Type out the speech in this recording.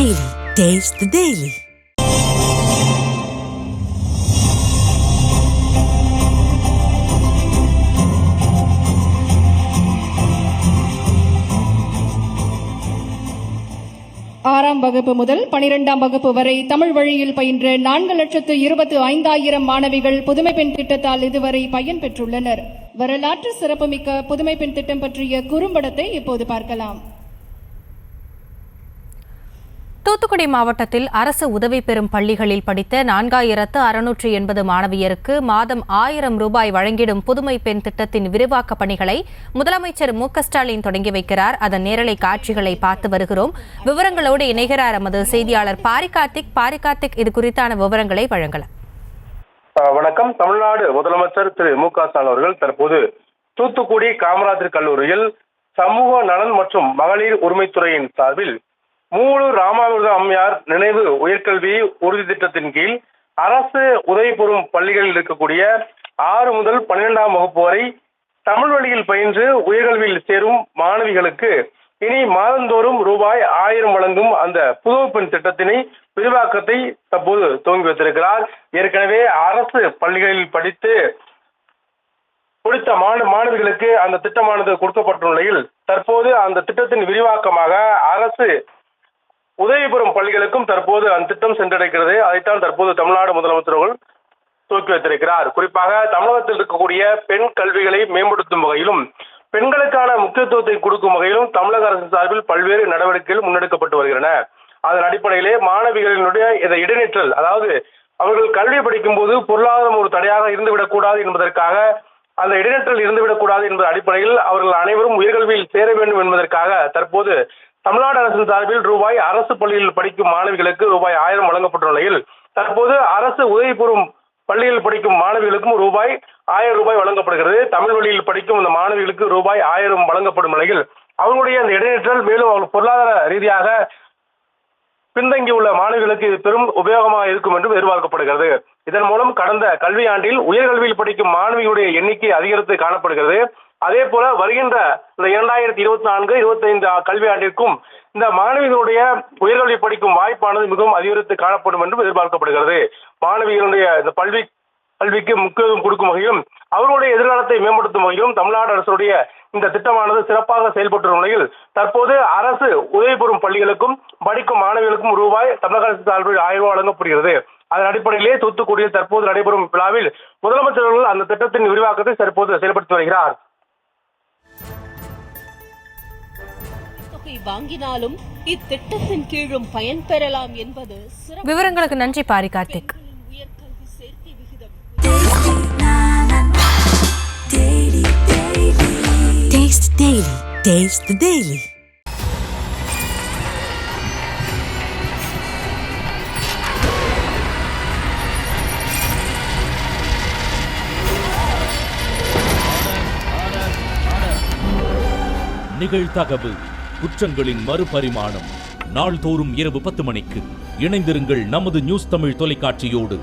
Daily. Taste the Daily. ஆறாம் வகுப்பு முதல் 12ஆம் வகுப்பு வரை தமிழ் வழியில் பயின்ற 4,25,000 மாணவிகள் புதுமை பெண் திட்டத்தால் இதுவரை பயன் பெற்றுள்ளனர். வரலாற்று சிறப்புமிக்க புதுமை பெண் திட்டம் பற்றிய குறும்படத்தை இப்போது பார்க்கலாம். தூத்துக்குடி மாவட்டத்தில் அரசு உதவி பெறும் பள்ளிகளில் படித்த 4,680 மாணவியருக்கு மாதம் 1,000 ரூபாய் வழங்கிடும் புதுமை பெண் திட்டத்தின் விரிவாக்க பணிகளை முதலமைச்சர் மு.க.ஸ்டாலின் தொடங்கி வைக்கிறார். அதன் நேரலை காட்சிகளை பார்த்து வருகிறோம். விவரங்களோடு இணைகிறார் எமது செய்தியாளர் பாரிகார்த்திக். இது குறித்தான விவரங்களை வழங்கலாம். வணக்கம். தமிழ்நாடு முதலமைச்சர் திரு மு.க.ஸ்டாலின் அவர்கள் தற்போது தூத்துக்குடி காமராஜர் கல்லூரியில் சமூக நலன் மற்றும் மகளிர் உரிமைத்துறையின் சார்பில் மூலூர் ராமாமிர்த அம்மையார் நினைவு உயர்கல்வி உறுதி திட்டத்தின் கீழ் அரசு உதவி பெறும் பள்ளிகளில் இருக்கக்கூடிய 6 முதல் 12ஆம் வகுப்பு வரை தமிழ் வழியில் பயின்று உயர்கல்வியில் சேரும் மாணவிகளுக்கு இனி மாதந்தோறும் ரூபாய் 1,000 வழங்கும் அந்த புதுமை பெண் திட்டத்தினை விரிவாக்கத்தை தற்போது துவங்கி வைத்திருக்கிறார். ஏற்கனவே அரசு பள்ளிகளில் படித்து முடித்த மாணவிகளுக்கு அந்த திட்டமானது கொடுக்கப்பட்டுள்ள நிலையில் தற்போது அந்த திட்டத்தின் விரிவாக்கமாக அரசு உதவி பெறும் பள்ளிகளுக்கும் தற்போது அந்த திட்டம் சென்றடைகிறது. அதைத்தான் தற்போது தமிழ்நாடு முதலமைச்சர் அவர்கள் துவக்கி வைத்திருக்கிறார். குறிப்பாக தமிழகத்தில் இருக்கக்கூடிய பெண் கல்விகளை மேம்படுத்தும் வகையிலும் பெண்களுக்கான முக்கியத்துவத்தை கொடுக்கும் வகையிலும் தமிழக அரசு சார்பில் பல்வேறு நடவடிக்கைகள் முன்னெடுக்கப்பட்டு வருகின்றன. அதன் அடிப்படையிலே மாணவிகளினுடைய இந்த இடைநிற்றல், அதாவது அவர்கள் கல்வி படிக்கும் போது பொருளாதாரம் ஒரு தடையாக இருந்துவிடக்கூடாது என்பதற்காக, அந்த இடைநிற்றல் இருந்துவிடக்கூடாது என்பது அடிப்படையில் அவர்கள் அனைவரும் உயர்கல்வியில் சேர வேண்டும் என்பதற்காக தற்போது தமிழ்நாடு அரசின் சார்பில் ரூபாய் அரசு பள்ளியில் படிக்கும் மாணவிகளுக்கு ரூபாய் 1,000 வழங்கப்பட்டுள்ள நிலையில் தற்போது அரசு உதவி பெறும் பள்ளியில் படிக்கும் மாணவிகளுக்கும் ரூபாய் 1,000 ரூபாய் வழங்கப்படுகிறது. தமிழ் வழியில் படிக்கும் அந்த மாணவிகளுக்கு ரூபாய் 1,000 வழங்கப்படும் நிலையில் அவர்களுடைய அந்த இடைநிற்றல் மேலும் அவர்கள் பொருளாதார ரீதியாக பின்தங்கியுள்ள மாணவிகளுக்கு இது பெரும் உபயோகமாக இருக்கும் என்று எதிர்பார்க்கப்படுகிறது. இதன் மூலம் கடந்த கல்வியாண்டில் உயர்கல்வியில் படிக்கும் மாணவிகளுடைய எண்ணிக்கை அதிகரித்து காணப்படுகிறது. அதே போல வருகின்ற இந்த 2024-25 கல்வியாண்டிற்கும் இந்த மாணவிகளுடைய உயர்கல்வி படிக்கும் வாய்ப்பானது மிகவும் அதிகரித்து காணப்படும் என்றும் எதிர்பார்க்கப்படுகிறது. மாணவிகளுடைய இந்த கல்விக்கு முக்கியத்துவம் கொடுக்கும் வகையிலும் அவர்களுடைய எதிர்காலத்தை மேம்படுத்தும் வகையிலும் தமிழ்நாடு அரசுடைய இந்த திட்டமானது சிறப்பாக செயல்பட்டு நிலையில் தற்போது அரசு உதவி பெறும் பள்ளிகளுக்கும் படிக்கும் மாணவிகளுக்கும் ரூபாய் தமிழக அரசு சார்பில் 1,000 வழங்கப்படுகிறது. அதன் அடிப்படையிலே தூத்துக்குடியில் தற்போது நடைபெறும் விழாவில் முதலமைச்சர் அவர்கள் அந்த திட்டத்தின் விரிவாக்கத்தை தற்போது செயல்படுத்தி வருகிறார். வாங்கினாலும் இத்திட்டத்தின் கீழும் பயன் பெறலாம் என்பது விவரங்களுக்கு நன்றி பாரிகார்த்திக். உயர்கல்வி சேர்க்கை விகிதம். Taste the Daily. Taste the Daily. நிகழ்தகவு குற்றங்களின் மறுபரிமாணம் நாள்தோறும் இரவு 10 மணிக்கு இணைந்திருங்கள் நமது நியூஸ் தமிழ் தொலைக்காட்சியோடு.